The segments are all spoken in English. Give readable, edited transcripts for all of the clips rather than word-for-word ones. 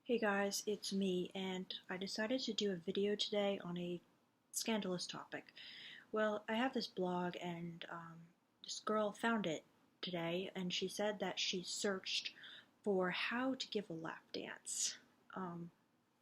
Hey guys, it's me, and I decided to do a video today on a scandalous topic. Well, I have this blog, and this girl found it today, and she said that she searched for how to give a lap dance.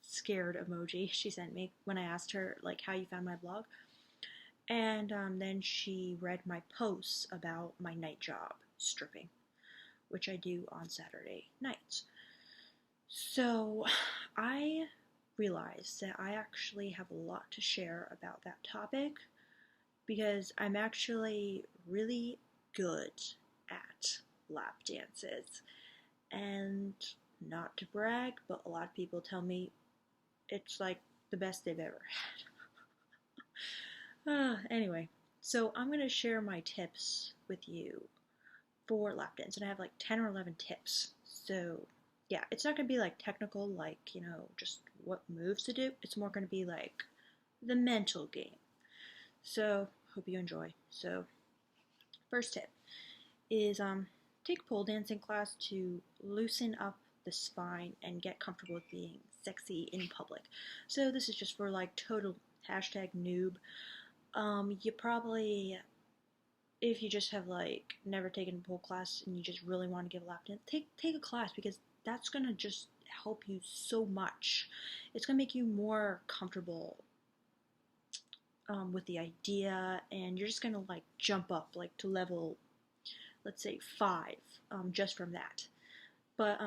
Scared emoji she sent me when I asked her, like, how you found my blog. And then she read my posts about my night job, stripping, which I do on Saturday nights. So I realized that I actually have a lot to share about that topic because I'm actually really good at lap dances. And not to brag, but a lot of people tell me it's like the best they've ever had. Anyway, so I'm going to share my tips with you for lap dance, and I have like 10 or 11 tips. So yeah, it's not gonna be like technical, like, just what moves to do. It's more gonna be like the mental game. So hope you enjoy. So first tip is take pole dancing class to loosen up the spine and get comfortable with being sexy in public. So this is just for like total hashtag noob. You probably, if you just have like never taken a pole class and you just really want to give a lap dance, take a class, because that's gonna just help you so much. It's gonna make you more comfortable with the idea, and you're just gonna like jump up like to level, let's say 5, just from that. But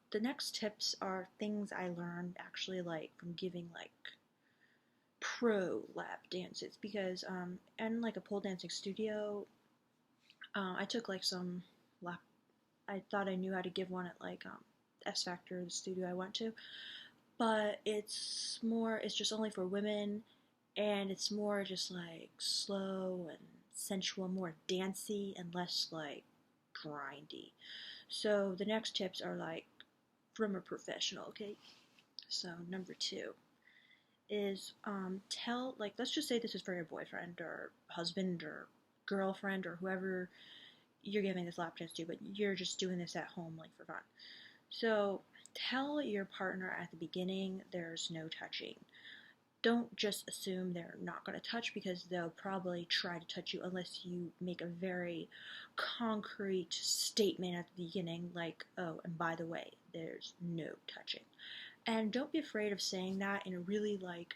the next tips are things I learned actually like from giving like pro lap dances, because in like a pole dancing studio, I took like some lap. I thought I knew how to give one at like S Factor, the studio I went to, but it's more. It's just only for women, and it's more just like slow and sensual, more dancey and less like grindy. So the next tips are like from a professional. Okay, so number 2 is tell, like, let's just say this is for your boyfriend or husband or girlfriend or whoever you're giving this lap dance to, but you're just doing this at home like for fun. So tell your partner at the beginning there's no touching. Don't just assume they're not going to touch, because they'll probably try to touch you unless you make a very concrete statement at the beginning, like, oh, and by the way, there's no touching. And don't be afraid of saying that in a really like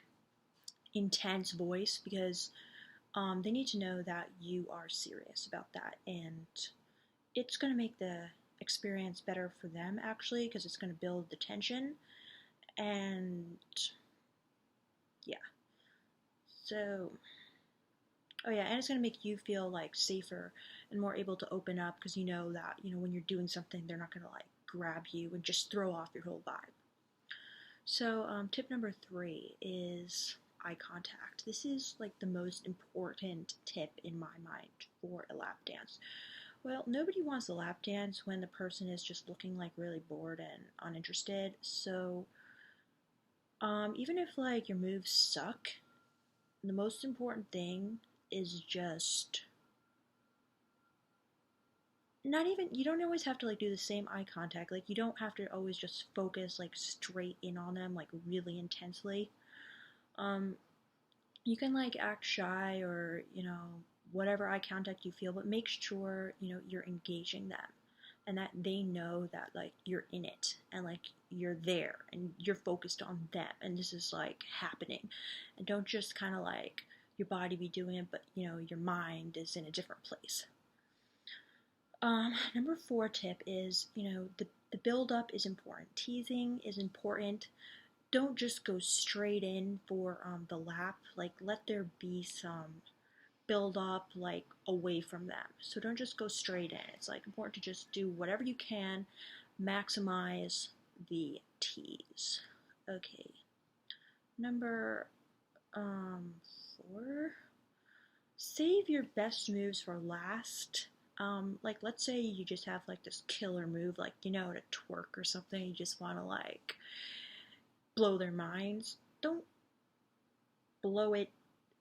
intense voice, because they need to know that you are serious about that, and it's going to make the experience better for them actually, because it's going to build the tension. And yeah, so oh yeah, and it's going to make you feel like safer and more able to open up, because you know that when you're doing something, they're not going to like grab you and just throw off your whole vibe. So tip number 3 is eye contact. This is like the most important tip in my mind for a lap dance. Well, nobody wants a lap dance when the person is just looking like really bored and uninterested. So even if like your moves suck, the most important thing is just not even, you don't always have to like do the same eye contact. Like, you don't have to always just focus like straight in on them like really intensely. Um, you can like act shy or whatever eye contact you feel, but make sure you're engaging them and that they know that like you're in it and like you're there and you're focused on them and this is like happening. And don't just kind of like your body be doing it, but your mind is in a different place. Number 4 tip is, the build up is important. Teasing is important. Don't just go straight in for the lap. Like, let there be some build up, like, away from them. So don't just go straight in. It's like important to just do whatever you can, maximize the tease. Okay. Number 4. Save your best moves for last. Like, let's say you just have like this killer move, like to twerk or something. You just want to like blow their minds. Don't blow it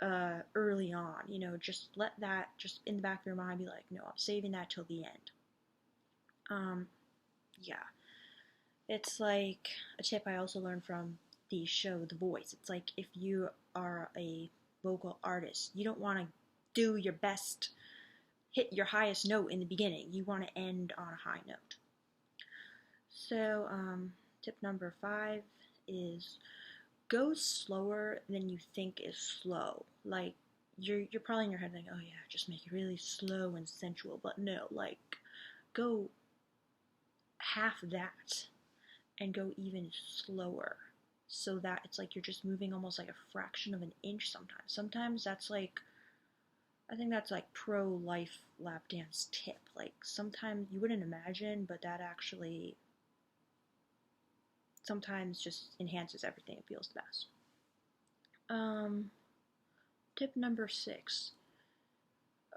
early on. Just let that just in the back of your mind be like, no, I'm saving that till the end. Yeah. It's like a tip I also learned from the show The Voice. It's like if you are a vocal artist, you don't want to do your best, hit your highest note in the beginning. You want to end on a high note. So, tip number 5 is go slower than you think is slow. Like you're probably in your head like, oh yeah, just make it really slow and sensual. But no, like go half that and go even slower. So that it's like you're just moving almost like a fraction of an inch sometimes. Sometimes that's like I think that's like pro life lap dance tip. Like sometimes you wouldn't imagine, but that actually sometimes just enhances everything. It feels the best. Um, Tip number 6.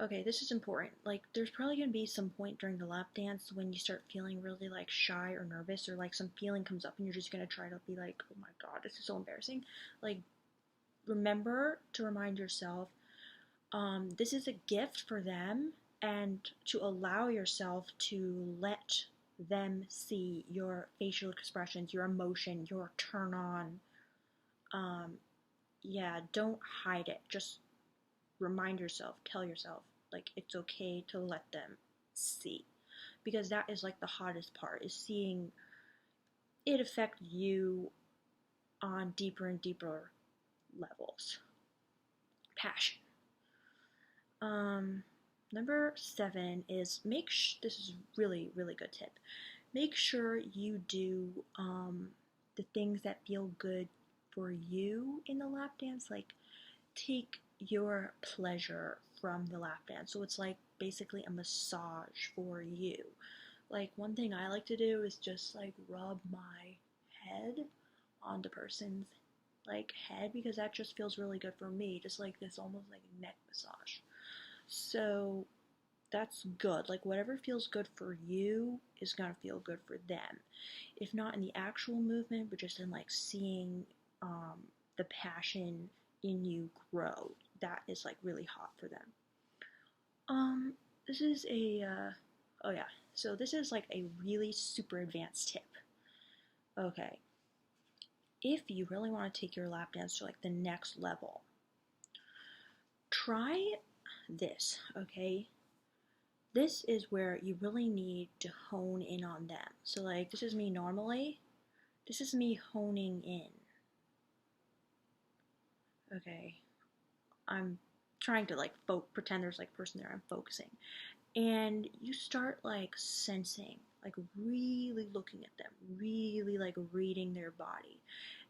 Okay, this is important. Like, there's probably gonna be some point during the lap dance when you start feeling really like shy or nervous, or like some feeling comes up and you're just gonna try to be like, oh my god, this is so embarrassing. Like, remember to remind yourself, this is a gift for them, and to allow yourself to let them see your facial expressions, your emotion, your turn on. Um, yeah, don't hide it. Just remind yourself, tell yourself, like it's okay to let them see. Because that is like the hottest part, is seeing it affect you on deeper and deeper levels. Passion. Um, Number 7 is this is really, really good tip. Make sure you do the things that feel good for you in the lap dance. Like, take your pleasure from the lap dance. So it's like basically a massage for you. Like one thing I like to do is just like rub my head on the person's like head, because that just feels really good for me. Just like this almost like neck massage. So that's good. Like whatever feels good for you is gonna feel good for them. If not in the actual movement, but just in like seeing the passion in you grow. That is like really hot for them. Um, this is oh yeah. So this is like a really super advanced tip. Okay. If you really want to take your lap dance to like the next level, try this, okay? This is where you really need to hone in on them. So like this is me normally. This is me honing in. Okay. I'm trying to like pretend there's like a person there. I'm focusing. And you start like sensing, like really looking at them, really like reading their body,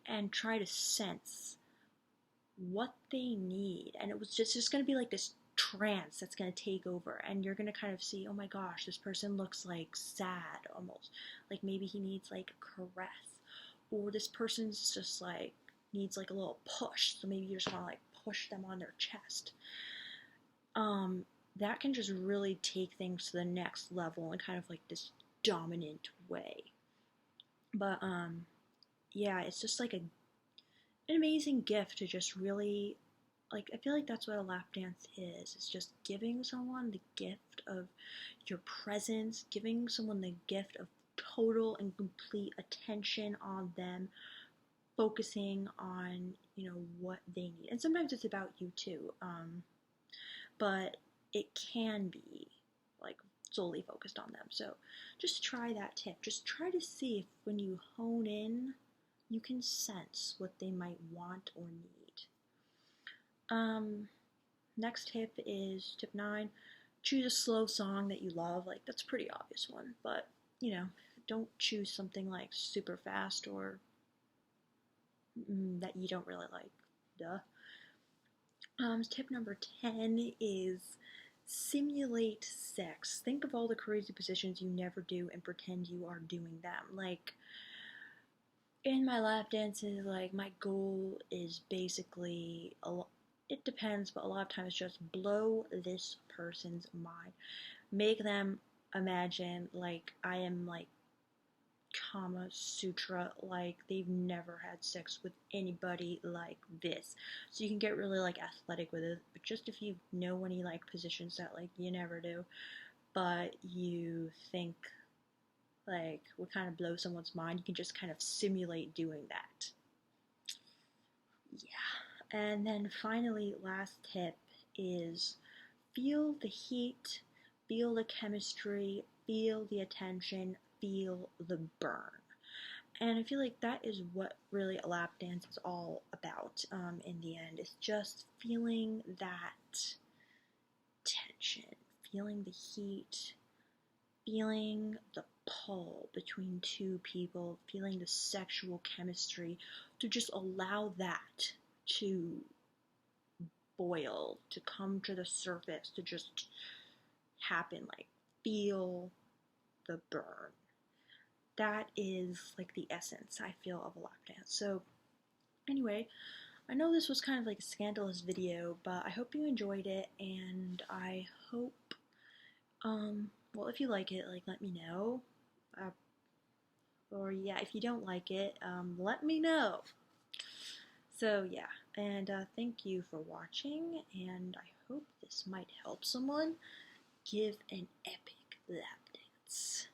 and try to sense what they need. And it's just going to be like this trance that's going to take over, and you're going to kind of see, oh my gosh, this person looks like sad almost, like maybe he needs like a caress, or this person's just like needs like a little push, so maybe you just want to like push them on their chest. That can just really take things to the next level in kind of like this dominant way. But yeah, it's just like an amazing gift to just really like, I feel like that's what a lap dance is. It's just giving someone the gift of your presence, giving someone the gift of total and complete attention on them, focusing on, what they need. And sometimes it's about you too. But it can be like solely focused on them. So just try that tip. Just try to see if when you hone in, you can sense what they might want or need. Next tip is tip 9. Choose a slow song that you love. Like that's a pretty obvious one, but don't choose something like super fast or that you don't really like. Duh. Tip number 10 is simulate sex. Think of all the crazy positions you never do and pretend you are doing them. Like, in my lap dances, like, my goal is basically, it depends, but a lot of times just blow this person's mind. Make them imagine, like, I am, like, Kama Sutra, like they've never had sex with anybody like this. So you can get really like athletic with it, but just if you know any like positions that like you never do, but you think like would kind of blow someone's mind, you can just kind of simulate doing that. Yeah. And then finally, last tip is feel the heat, feel the chemistry, feel the attention, feel the burn. And I feel like that is what really a lap dance is all about in the end. It's just feeling that tension, feeling the heat, feeling the pull between two people, feeling the sexual chemistry, to just allow that to boil, to come to the surface, to just happen, like feel the burn. That is like the essence, I feel, of a lap dance. So anyway, I know this was kind of like a scandalous video, but I hope you enjoyed it, and I hope, well, if you like it, like, let me know. Or yeah, if you don't like it, let me know. So yeah, and thank you for watching, and I hope this might help someone. Give an epic lap dance.